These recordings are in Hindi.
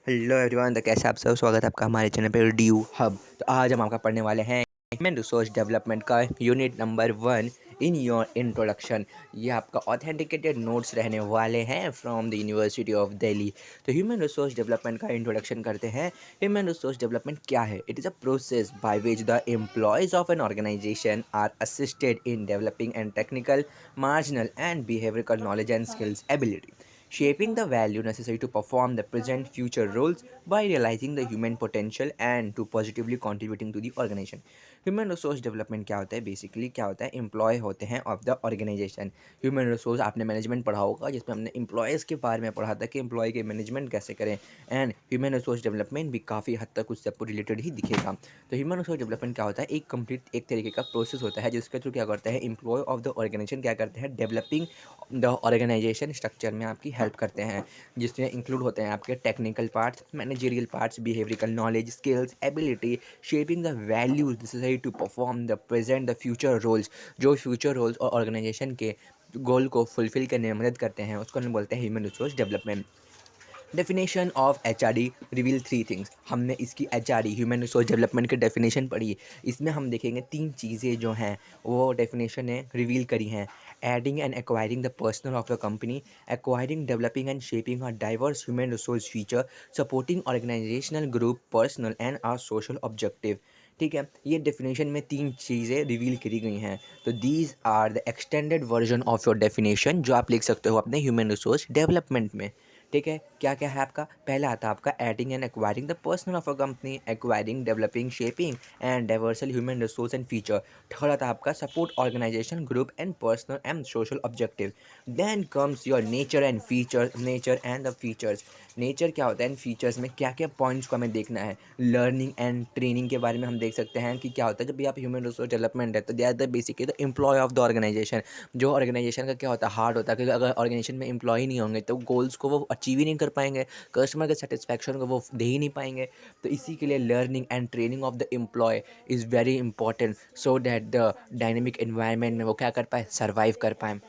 हेलो एवरीवन, तो कैसे आप सब। स्वागत है आपका हमारे चैनल पे ड्यू हब। तो आज हम आपका पढ़ने वाले हैं ह्यूमन रिसोर्स डेवलपमेंट का unit number 1 in your introduction. ये आपका ऑथेंटिकेटेड नोट्स रहने वाले हैं from the university of Delhi. तो ह्यूमन रिसोर्स डेवलपमेंट का इंट्रोडक्शन करते हैं। ह्यूमन रिसोर्स डेवलपमेंट क्या है? It is a process by which the employees of an organization are assisted in developing and technical, marginal and behavioral knowledge and skills ability, shaping the value necessary to perform the present future roles by realizing the human potential and to positively contributing to the organization. Human resource development क्या होता है? बेसिकली क्या होता है, एम्प्लॉय होते हैं of the organization. Human resource आपने मैनेजमेंट पढ़ा होगा, जिसमें हमने एम्प्लॉयज़ के बारे में पढ़ा था कि एम्प्लॉय के मैनेजमेंट कैसे करें। एंड ह्यूमन रिसोर्स डेवलपमेंट भी काफ़ी हद तक उससे आपको रिलेटेड ही दिखेगा। तो ह्यूमन रिसोर्स डेवलपमेंट क्या होता है? एक कंप्लीट एक तरीके का प्रोसेस होता है जिसके थ्रू क्या करता है, एम्प्लॉय ऑफ द ऑर्गेनाइजेशन क्या करते हैं, डेवलपिंग द ऑर्गेनाइजेशन स्ट्रक्चर में आपकी हेल्प करते हैं, जिसमें इंक्लूड होते हैं आपके technical parts, managerial parts, behavioural knowledge, skills, ability, shaping the values necessary to perform the present the future roles. जो फ्यूचर रोल्स और ऑर्गेनाइजेशन के गोल को फुलफिल करने में मदद करते हैं, उसको हम बोलते हैं human resource development. Definition of HRD reveal three things. हमने इसकी HRD ह्यूमन रिसोर्स डेवलपमेंट की डेफिनेशन पढ़ी। इसमें हम देखेंगे तीन चीज़ें जो हैं वो डेफिनेशन ने रिवील करी हैं। Adding and acquiring the personnel of the company, acquiring developing and shaping a diverse human resource feature, supporting organizational group personal and are social objective. ठीक है, ये डेफिनेशन में तीन चीज़ें रिवील करी गई हैं। तो these are the extended version of your definition, जो आप लिख सकते हो अपने ह्यूमन रिसोर्स डेवलपमेंट में। ठीक है, क्या क्या है आपका? पहला आता है आपका adding and acquiring the personnel of a company, acquiring developing shaping and dispersal human resource and feature. Third आता है आपका support organisation group and personal and social objective. Then comes your nature and feature, nature and the features. Nature क्या होता है, एंड फीचर्स में क्या क्या पॉइंट्स को हमें देखना है। लर्निंग एंड ट्रेनिंग के बारे में हम देख सकते हैं कि क्या होता है जब भी आप ह्यूमन रिसोर्स डेवलपमेंट है, तो they are the basically the employee of the organization. जो ऑर्गेनाइजेशन का क्या होता है, हार्ड होता है, क्योंकि अगर ऑर्गेनाइजेशन में एम्प्लॉय नहीं होंगे तो गोल्स को वो अचीव ही नहीं कर पाएंगे, कस्टमर के सेटिस्फैक्शन को वो दे ही नहीं पाएंगे। तो इसी के लिए learning and training of the employee is very important, so that the dynamic environment में वो क्या कर पाए, सर्वाइव कर पाएँ।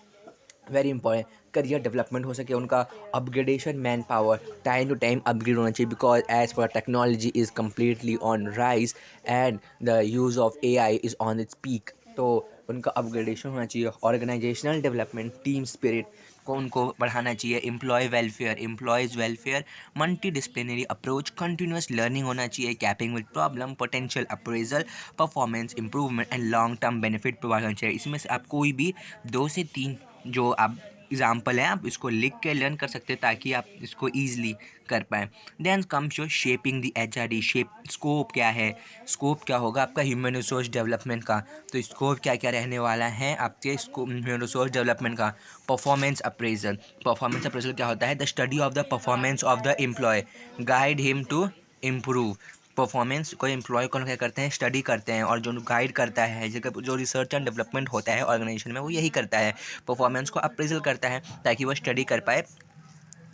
वेरी इंपॉर्टेंट, करियर डेवलपमेंट हो सके उनका, upgradation man power, time to time upgrade होना चाहिए, because as per technology is completely on rise and the use of AI is on its peak. तो उनका अपग्रेडेशन होना चाहिए। ऑर्गेनाइजेशनल डेवलपमेंट, टीम स्पिरिट को उनको बढ़ाना चाहिए। Employee welfare, employees welfare, multi disciplinary approach, continuous learning होना चाहिए, coping with problem, potential appraisal, performance improvement and long term benefit provide होना चाहिए। इसमें से आप कोई भी दो से तीन जो आप एग्जाम्पल है आप इसको लिख के लर्न कर सकते हैं, ताकि आप इसको ईजिली कर पाएँ। Then comes your shaping the HRD। Shape, scope क्या है? स्कोप क्या होगा आपका ह्यूमन रिसोर्स डेवलपमेंट का? तो स्कोप क्या क्या रहने वाला है आपके ह्यूमन रिसोर्स डेवलपमेंट का? Performance appraisal. परफॉर्मेंस अप्रेजल क्या होता है? The study of the performance of the employee, guide him to improve. Performance को एम्प्लॉय को क्या करते हैं, स्टडी करते हैं, और जो गाइड करता है, जो रिसर्च एंड डेवलपमेंट होता है ऑर्गेनाइजेशन में, वो यही करता है, परफॉर्मेंस को अप्रेजल करता है, ताकि वो स्टडी कर पाए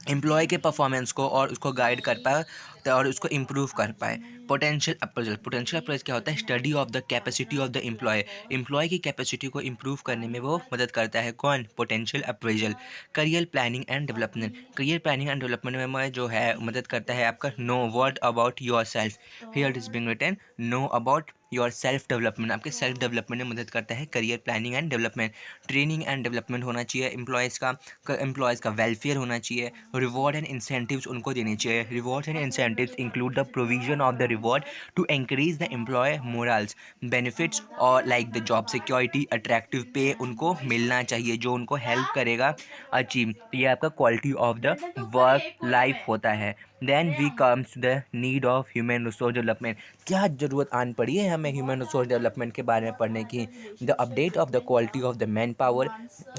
एम्प्लॉय के परफॉर्मेंस को और उसको गाइड कर पाए और उसको इम्प्रूव कर पाए। पोटेंशियल अप्रेजल, पोटेंशियल अप्रेजल क्या होता है? Study of the capacity of the employee, employee की कैपेसिटी को इम्प्रूव करने में वो मदद करता है। कौन? Potential appraisal. Career planning and development, career planning and development में जो है मदद करता है आपका know word about yourself, here is being written know about yourself development. आपके सेल्फ डेवलपमेंट में मदद करता है career planning and development. Training and development होना चाहिए एम्प्लॉयज़ का वेलफेयर होना चाहिए। रिवॉर्ड एंड इंसेंटिव्स उनको देने चाहिए। Rewards and incentives include the provision of the reward to increase the employ morals, benefits और like the job security, attractive pay उनको मिलना चाहिए, जो उनको हेल्प करेगा अचीव। ये आपका quality of the work life होता है। Then we comes to the need of human resource development. क्या ज़रूरत आन पड़ी है हमें ह्यूमन रिसोर्स डेवलपमेंट के बारे में पढ़ने की? The update of the quality of the man power,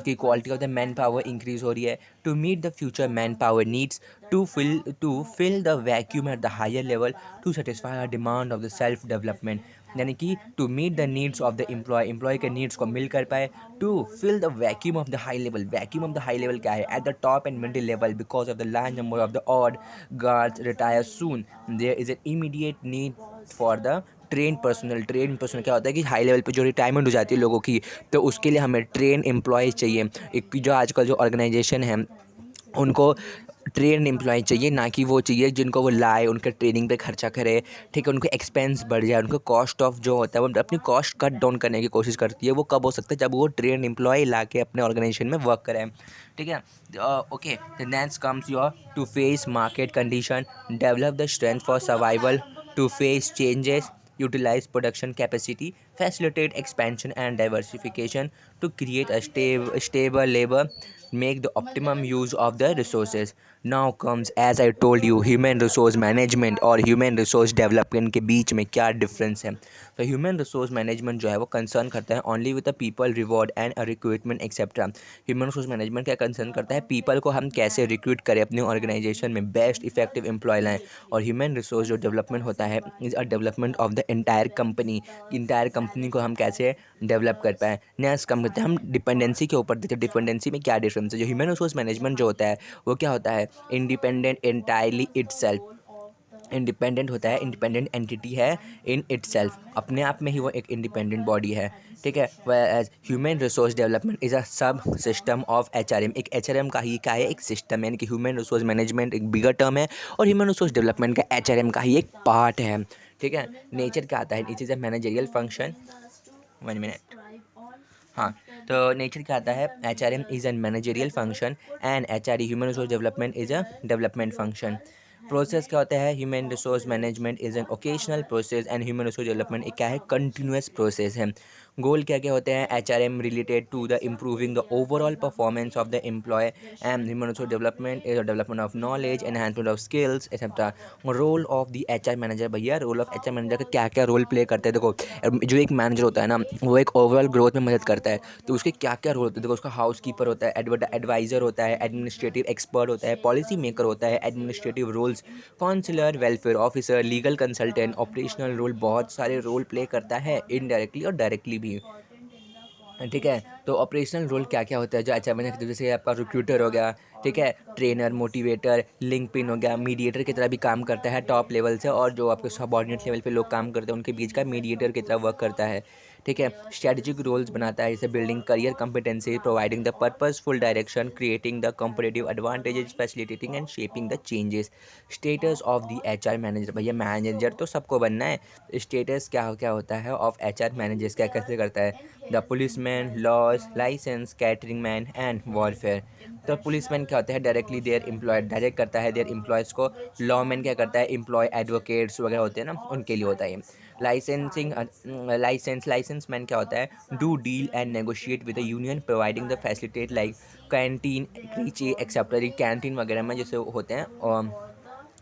की quality of the man power increase हो रही है। To meet the future man power needs, to fill the vacuum at the higher level, to satisfy the demand of the self development. यानी कि to meet the needs of the employ के नीड्स को मिल कर पाए। To fill the vacuum of the high level, vacuum of the high level क्या है? At the top and middle level, because of the large number of the odd guards retire soon, there is an immediate need for the train personal. Train personal क्या होता है कि हाई लेवल पे जो रिटायरमेंट हो जाती है लोगों की, तो उसके लिए हमें ट्रेन एम्प्लॉयज़ चाहिए। एक जो आजकल जो ऑर्गेनाइजेशन है उनको ट्रेन एम्प्लॉय चाहिए, ना कि वो चाहिए जिनको वो लाए उनके ट्रेनिंग पे खर्चा करे, ठीक है। उनको एक्सपेंस बढ़ जाए, उनको कॉस्ट ऑफ जो होता है वो अपनी कॉस्ट कट डाउन करने की कोशिश करती है। वो कब हो सकता है, जब वो ट्रेन एम्प्लॉय ला के अपने ऑर्गेनाइजेशन में वर्क करें, ठीक है। Okay, next comes your to face market condition, develop the strength for survival, to face changes, utilize production capacity, facilitate expansion and diversification, to create a stable labor, make the optimum use of the resources. Now comes, as I told you, human resource management और human resource development के बीच में क्या डिफरेंस है। तो ह्यूमन रिसोर्स मैनेजमेंट जो है वो कंसर्न करता है only with the people reward and recruitment etcetera. Human resource management क्या कंसर्न करता है, पीपल को हम कैसे रिक्रूट करें, अपनी ऑर्गेनाइजेशन में बेस्ट इफेक्टिव एम्प्लॉय लाएं। और ह्यूमन रिसोर्स जो डेवलपमेंट होता है is a development of the entire company को हम कैसे डेवलप कर पाएँ। नेक्स्ट कम करते हैं हम डिपेंडेंसी के ऊपर देखते हैं, डिपेंडेंसी में क्या डिफरेंस है। जो ह्यूमन रिसोर्स मैनेजमेंट जो होता है वो क्या होता है, इंडिपेंडेंट एंटायरली इटसेल्फ, इंडिपेंडेंट होता है, इंडिपेंडेंट एंटिटी है इन इटसेल्फ, अपने आप में ही वो एक इंडिपेंडेंट बॉडी है, ठीक है। As human resource development is a sub system of HRM, एक एचआरएम का ही क्या है, एक सिस्टम है, यानी कि ह्यूमन रिसोर्स मैनेजमेंट एक बिगर टर्म है और ह्यूमन रिसोर्स डेवलपमेंट का एचआरएम का ही एक पार्ट है, ठीक है। नेचर क्या आता है, it is a managerial function, 1 minute, हाँ। तो नेचर क्या आता है, H R M is an managerial function and H R E human resource development is a development function. Process क्या होता है, human resource management is an occasional process and human resource development एक क्या है, कंटिन्यूस प्रोसेस है। गोल क्या क्या होते हैं, H R M related to the improving the overall performance of the employ, and human resource development is the development of knowledge, enhancement of skills etcetera. Role of the H R manager, भैया role of H R manager का क्या क्या रोल प्ले करते हैं, देखो जो एक मैनेजर होता है ना वो एक ओवरऑल ग्रोथ में मदद करता है, तो उसके क्या क्या रोल होते हैं, देखो उसका हाउस कीपर होता है, एडवाइज़र होता है, एडमिनिस्ट्रेटिव एक्सपर्ट होता है, पॉलिसी मेकर होता है, administrative roles, counsellor, welfare officer, legal consultant, operational role, बहुत सारे रोल प्ले करता है इनडायरेक्टली और डायरेक्टली भी, ठीक है। तो ऑपरेशनल रोल क्या क्या होता है जो अच्छा मैंने, जैसे आपका रिक्रूटर हो गया, ठीक है, ट्रेनर, मोटिवेटर, लिंक पिन हो गया, मीडिएटर की तरह भी काम करता है टॉप लेवल से, और जो आपके सबऑर्डिनेट लेवल पे लोग काम करते हैं उनके बीच का मीडिएटर की तरह वर्क करता है, ठीक है। स्ट्रेटजिक रोल्स बनाता है, जैसे building career competency, providing the purposeful direction, creating the competitive advantages, facilitating and shaping the changes. Status of the H R manager, भैया मैनेजर तो सबको बनना है, स्टेटस क्या क्या होता है ऑफ एच आर मैनेजर्स, क्या कैसे करता है, the policeman, laws, license, catering man and warfare. तो पुलिसमैन क्या होता है, डायरेक्टली देयर एम्प्लॉय, डायरेक्ट करता है देयर एम्प्लॉयज़ को। लॉ मैन क्या करता है, एम्प्लॉय एडवोकेट्स वगैरह होते हैं ना उनके लिए होता है ये। लाइसेंसिंग, लाइसेंस मैन क्या होता है, do deal and negotiate with the union, providing the facilitate like canteen, रीचे एक्सेप्टर, कैंटीन वगैरह में जैसे होते हैं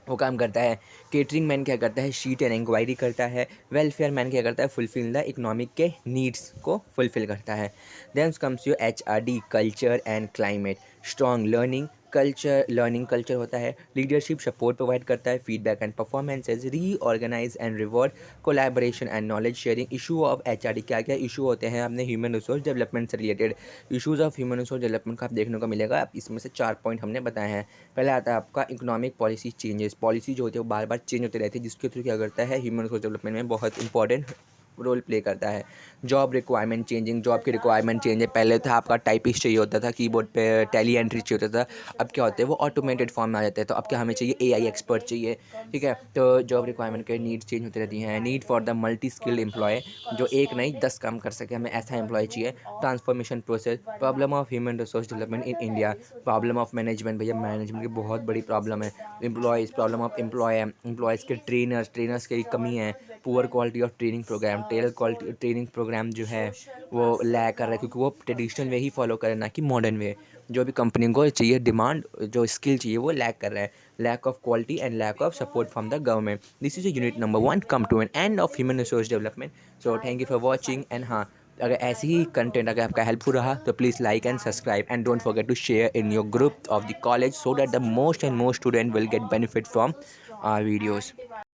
वो काम करता है। केटरिंग मैन क्या करता है, शीट एंड इंक्वायरी करता है। वेलफेयर मैन क्या करता है, फुलफिल द इकोनॉमिक के नीड्स को फुलफिल करता है। Then comes your H R D, culture and climate, strong learning culture, learning culture होता है, लीडरशिप सपोर्ट प्रोवाइड करता है, feedback and performances, reorganize and reward, collaboration and knowledge sharing. Issue of H R D, क्या क्या इशू होते हैं अपने ह्यूमन रिसोर्स डेवलपमेंट से related, issues of human resource development का आप देखने को मिलेगा। आप इसमें से 4 पॉइंट हमने बताए हैं। पहले आता है आपका इकोनॉमिक पॉलिसी चेंजेस, पॉलिसी जो होती है वो बार बार चेंज होती रहती है, जिसके थ्रू क्या करता है, ह्यूमन रिसोर्स डेवलपमेंट में बहुत इंपॉर्टेंट रोल प्ले करता है। जॉब रिक्वायरमेंट चेंजिंग, जॉब की रिक्वायरमेंट चेंज है, पहले था आपका टाइपिस्ट चाहिए होता था, कीबोर्ड पे टैली एंट्री चाहिए होता था, अब क्या होता है वो ऑटोमेटेड फॉर्म में आ जाता है, तो अब क्या हमें चाहिए, एआई एक्सपर्ट चाहिए, ठीक है। तो जॉब रिक्वायरमेंट के नीड्स चेंज होती रहती हैं। Need for the multi skilled employee, जो एक नहीं 10 काम कर सके, हमें ऐसा एम्प्लॉय चाहिए। Transformation process, problem of human resource development in India, problem of management, भैया मैनेजमेंट की बहुत बड़ी प्रॉब्लम है। एम्प्लॉयज़, प्रॉब्लम ऑफ एम्प्लॉयज़ के ट्रेनर्स की कमी है। Poor quality of training program, tailor quality training program जो है वो लैग कर रहा है, क्योंकि वो ट्रेडिशनल वे ही फॉलो करे, ना कि मॉडर्न वे। जो भी कंपनी को चाहिए डिमांड, जो स्किल चाहिए वो लैग कर रहा है। Lack of quality and lack of support from the government. This is unit number 1 come to an end of human resource development. So thank you for watching, and हाँ, अगर ऐसे ही कंटेंट अगर आपका हेल्पफुल रहा तो please like and subscribe, and don't forget to share in your group of the college, so that the most and most student will get benefit from our videos.